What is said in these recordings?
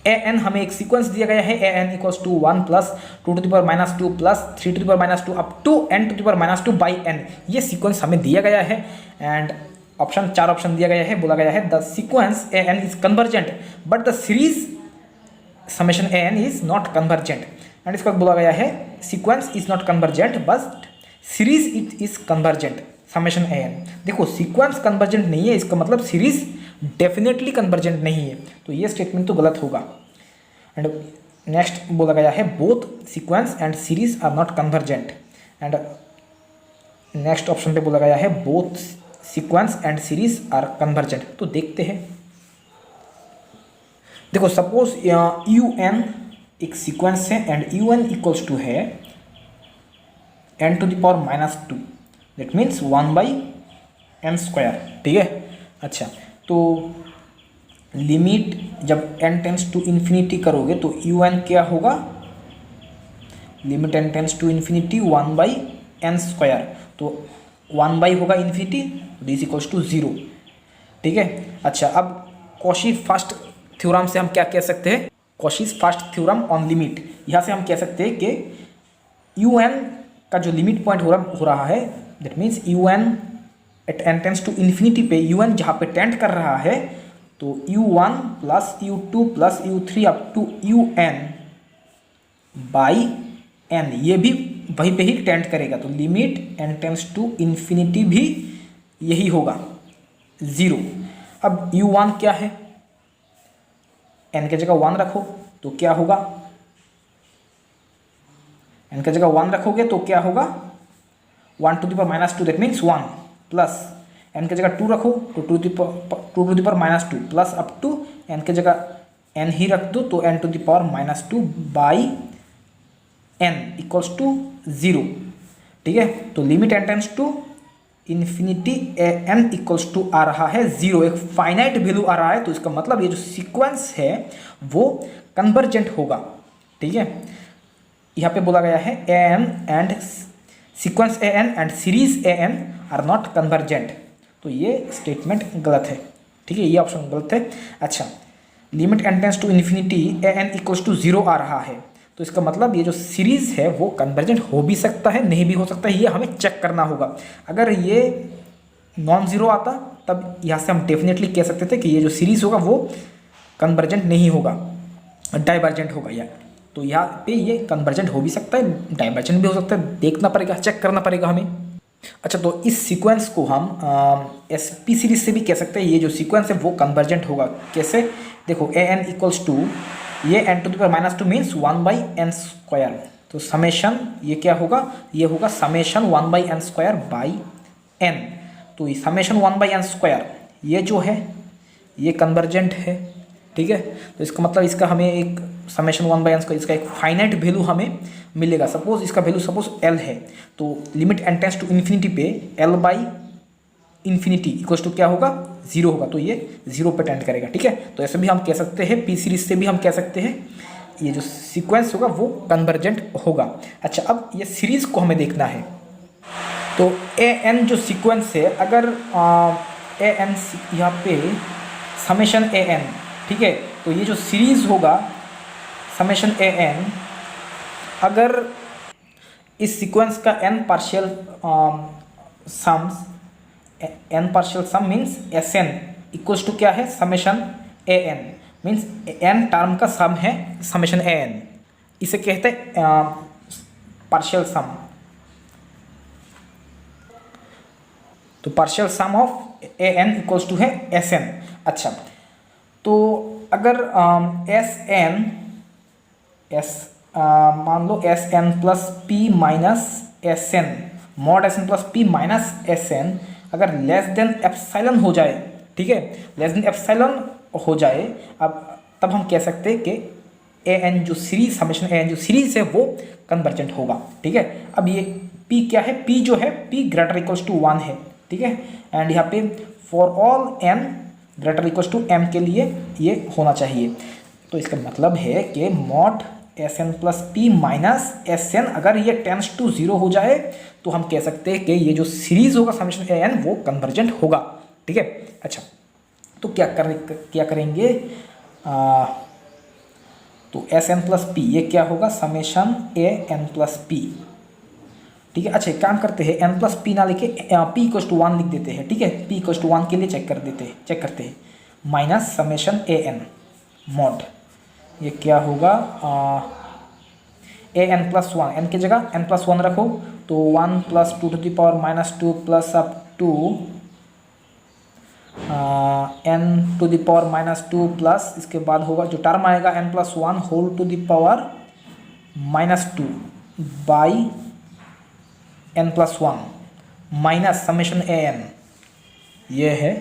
A N हमें एक sequence दिया गया है, a N equals to 1 plus 2 to the power minus 2 plus 3 to the power minus 2 up to n to the power minus 2 by n, ये sequence हमें दिया गया है। एंड ऑप्शन 4 ऑप्शन दिया गया है, बोला गया है the sequence A N is convergent but the series summation A N is not convergent. And इसका बोला गया है sequence is not convergent but series it is convergent summation A N. देखो सीक्वेंस कन्वर्जेंट नहीं है, इसका मतलब सीरीज डेफिनेटली कन्वर्जेंट नहीं है, तो ये स्टेटमेंट तो गलत होगा। एंड नेक्स्ट बोला गया है both sequence and series are not convergent. And next option पे बोला गया है both sequence and series are convergent. तो देखते हैं, देखो सपोज यू एन एक सीक्वेंस है and U N equals to है n to the power minus 2, that means 1/n square, ठीक है। अच्छा, तो लिमिट जब n टेंस टू इन्फिनिटी करोगे तो यू एन क्या होगा, limit n tends to infinity 1/n square, तो 1 होगा इन्फिनिटी, दिस इक्वल्स टू 0, ठीक है। अच्छा, अब कॉशी फर्स्ट थ्योरम से हम क्या कह सकते हैं, Cauchy's first theorem on limit, यहाँ से हम कह सकते हैं कि यू एन का जो लिमिट पॉइंट हो रहा है, that means U N at N tends to infinity पे यू एन जहाँ पे टेंड कर रहा है, तो u1 plus u2 plus u3 up to un by n, ये भी वहीं पे ही टेंड करेगा, तो limit n tends to infinity भी यही होगा 0। अब u1 क्या है, n के जगह 1 रखो तो क्या होगा, n के जगह 1 रखोगे तो क्या होगा 1 to the power minus 2, that means 1 plus n के जगह 2 रखो तो 2 to the power minus 2 plus up to n के जगह n ही रख दो तो n to the power minus 2 by n equals to 0, ठीक है। तो limit n tends to infinity n equals to आ रहा है 0, एक फाइनाइट वैल्यू आ रहा है, तो इसका मतलब ये जो सीक्वेंस है वो कन्वर्जेंट होगा, ठीक है। यहाँ पे बोला गया है a n and sequence A n and series a n are not convergent, तो ये स्टेटमेंट गलत है, ठीक है, ये ऑप्शन गलत है। अच्छा, limit n tends to infinity A N equals to 0 आ रहा है, तो इसका मतलब ये जो सीरीज है वो कन्वर्जेंट हो भी सकता है, नहीं भी हो सकता है, ये हमें चेक करना होगा। अगर ये नॉन ज़ीरो आता तब यहाँ से हम डेफिनेटली कह सकते थे कि ये जो सीरीज होगा वो कन्वर्जेंट नहीं होगा, डाइवर्जेंट होगा यार। तो यहाँ पे ये कन्वर्जेंट हो भी सकता है, डाइवर्जेंट भी हो सकता है, देखना पड़ेगा, चेक करना पड़ेगा हमें। अच्छा, तो इस सीक्वेंस को हम एसपी सीरीज से भी कह सकते हैं, ये जो सीक्वेंस है वो कन्वर्जेंट होगा। कैसे, देखो ए एन इक्वल्स टू ये n to the power minus 2 means 1/n square, तो समेशन ये क्या होगा, ये होगा summation 1/n square by n, तो ये समेशन 1/n स्क्वायर ये जो है ये कन्वर्जेंट है, ठीक है। तो इसका मतलब इसका हमें एक समेशन 1/n स्क्वायर, इसका एक फाइनाइट वैल्यू हमें मिलेगा। सपोज इसका वैल्यू सपोज l है, तो limit n tends to infinity पे l by infinity equals to क्या होगा 0 होगा, तो ये 0 पे टेंड करेगा, ठीक है। तो ऐसे भी हम कह सकते हैं, पी सीरीज से भी हम कह सकते हैं ये जो सीक्वेंस होगा वो कन्वर्जेंट होगा। अच्छा, अब ये सीरीज को हमें देखना है, तो ए एन जो सीक्वेंस है, अगर ए एन यहाँ पे समेशन ए एन, ठीक है, तो ये जो सीरीज होगा समेशन ए एन, अगर इस सीक्वेंस का n partial sums, n partial sum means S N equals to क्या है समेशन ए एन, मीन्स n टर्म का सम है समेशन ए एन, इसे कहते हैं पार्शियल सम। तो partial sum of a N equals to है एस एन। अच्छा, तो अगर एस एन मान लो s N plus P minus S n, mod S N plus P minus S N अगर लेस देन एप्सिलॉन हो जाए, ठीक है, लेस देन एप्सिलॉन हो जाए, अब तब हम कह सकते हैं कि ए एन जो सीरीज समेशन ए एन जो सीरीज है वो कन्वर्जेंट होगा, ठीक है। अब ये पी क्या है, पी जो है पी ग्रेटर इक्वल्स टू 1 है, ठीक है। एंड यहाँ पे for all N greater equals to M के लिए ये होना चाहिए, तो इसका मतलब है कि mod S N plus P minus S N अगर ये टेंस टू 0 हो जाए तो हम कह सकते हैं कि ये जो सीरीज होगा समेशन ए एन वो कन्वर्जेंट होगा, ठीक है। अच्छा, तो क्या करेंगे, तो एस एन प्लस पी, ये क्या होगा summation A N plus P. ठीक है, अच्छा एक काम करते हैं, एन प्लस पी ना लिखे पी इक्वल्स टू 1 लिख देते हैं। ठीक है, पी इक्वल्स टू 1 के लिए चेक करते हैं minus summation A N mod, ये क्या होगा ए एन प्लस 1, एन की जगह एन प्लस 1 रखो तो 1 plus 2 to the power minus 2 plus up to N to the power minus 2 plus इसके बाद होगा जो टर्म आएगा N plus 1 whole to the power minus 2 by N plus 1 minus summation A N, ये है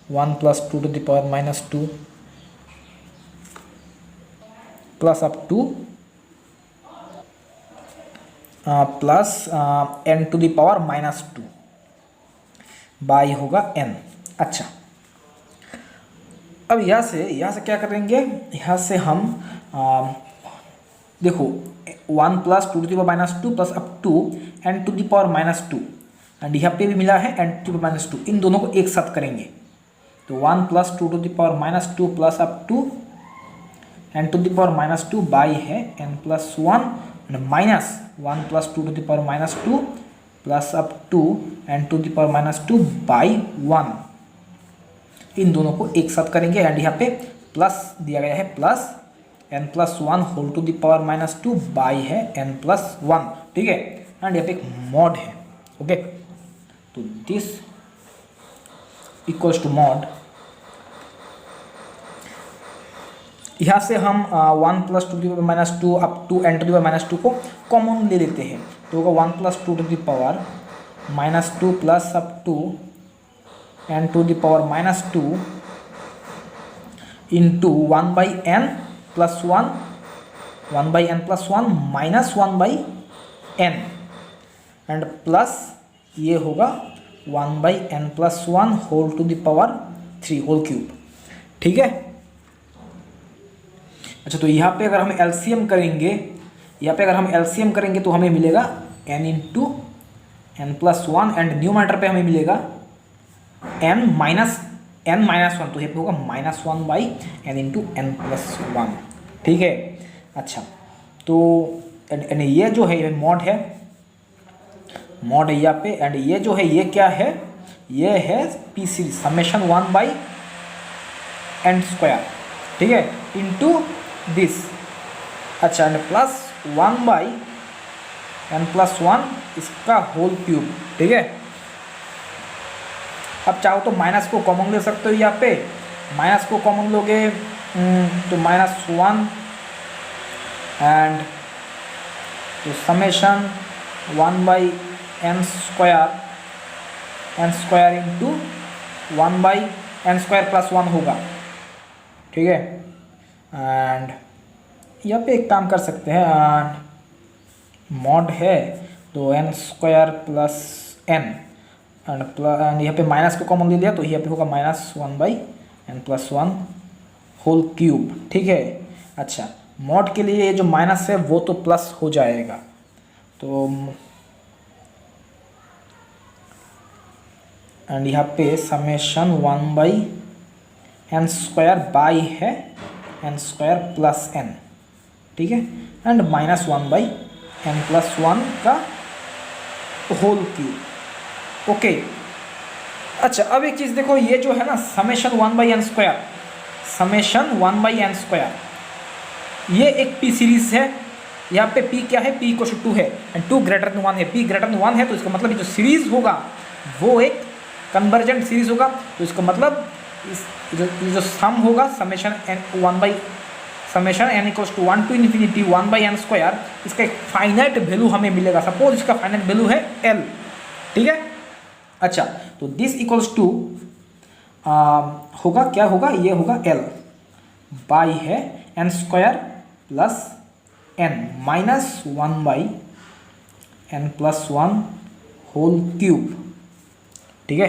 1 plus 2 to the power minus 2 plus up to plus N to the power minus 2 by होगा N. अच्छा अब यहाँ से क्या करेंगे, यहाँ से हम देखो 1 plus 2 to the power minus 2 plus up to N to the power minus 2 and यहाँ पे भी मिला है n to the power minus 2, इन दोनों को एक साथ करेंगे तो 1 plus 2 to the power minus 2 plus up to N to the power minus 2 by है N plus 1 and minus 1 plus 2 to the power minus 2 plus up to N to the power minus 2 by 1, इन दोनों को एक साथ करेंगे and यहाँ पे plus दिया गया है plus N plus 1 whole to the power minus 2 by है एन प्लस 1। ठीक है, एंड यहाँ पे एक मॉड है। ओके, तो दिस इक्वल्स टू मॉड, यहाँ से हम 1 plus 2 to the power minus 2 up to N to the power minus 2 को कॉमन ले लेते हैं तो होगा 1 plus 2 to the power minus 2 plus up to N to the power minus 2 into 1 by N plus 1 by N plus 1 minus 1 by N and plus ये होगा 1 by N plus 1 whole to the power 3 whole cube. ठीक है, अच्छा तो यहाँ पे अगर हम एलसीएम करेंगे, तो हमें मिलेगा n into N plus 1 and numerator पे हमें मिलेगा n माइनस 1, तो ये होगा minus 1 by N into N plus 1। ठीक है, अच्छा तो एंड ये जो है ये मॉड है यहाँ पे एंड ये जो है ये क्या है, ये है P series summation 1 by N square. ठीक है, इंटू दिस, अच्छा and plus 1 by N plus 1 इसका होल क्यूब। ठीक है, अब चाहो तो माइनस को कॉमन ले सकते हो, यहाँ पे माइनस को कॉमन लोगे तो माइनस 1 एंड तो summation 1 by N square into 1 by N square plus 1 होगा। ठीक है, एंड यहाँ पे एक काम कर सकते हैं, मॉड है तो N square plus N and यहाँ पे माइनस को कॉमन ले लिया तो यहाँ पे होगा minus 1 by N plus 1 whole cube. ठीक है, अच्छा मॉड के लिए ये जो माइनस है वो तो प्लस हो जाएगा, तो एंड यहाँ पे summation 1 by N square by है एन स्क्वायर प्लस एन। ठीक है, and minus 1 by N plus 1 का होल क्यूब। ओके, अच्छा अब एक चीज़ देखो, ये जो है ना समेशन 1 बाई एन स्क्वायर, ये एक पी सीरीज है। यहाँ पे पी क्या है, पी इक्वल टू 2 है एंड 2 ग्रेटर देन 1 है, पी ग्रेटर देन 1 है तो इसका मतलब ये जो सीरीज होगा वो एक कन्वर्जेंट सीरीज होगा। तो इसका मतलब ये जो सम होगा summation N equals to 1 to infinity 1 by N square, इसका एक फाइनाइट वैल्यू हमें मिलेगा। सपोज इसका फाइनाइट वैल्यू है एल। ठीक है, अच्छा तो दिस इक्वल्स टू होगा क्या होगा, ये होगा एल बाई है N square plus N minus 1 by N plus 1 whole cube. ठीक है,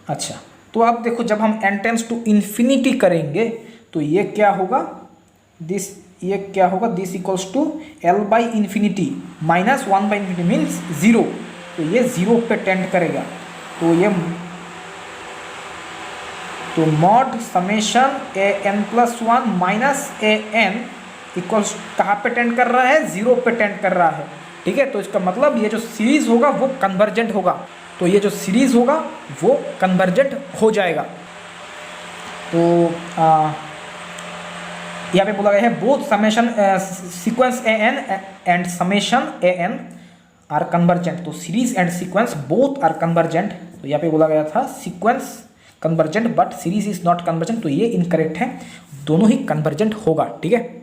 अच्छा तो अब देखो जब हम n टेंड्स टू इन्फिनिटी करेंगे तो ये क्या होगा, this equals to L by infinity minus 1 by infinity means 0, तो ये 0 पे टेंड करेगा। तो ये तो mod summation A N plus one minus A N equals कहाँ पे टेंड कर रहा है, जीरो पे टेंड कर रहा है। ठीक है, तो इसका मतलब ये जो सीरीज होगा वो कन्वर्जेंट होगा, तो ये जो सीरीज होगा वो कन्वर्जेंट हो जाएगा। तो यहाँ पे बोला गया है both summation sequence A n and summation A n are convergent. तो series and sequence both are convergent. तो यहाँ पे बोला गया था sequence convergent but series is not convergent, तो ये इनकरेक्ट है, दोनों ही कन्वर्जेंट होगा। ठीक है।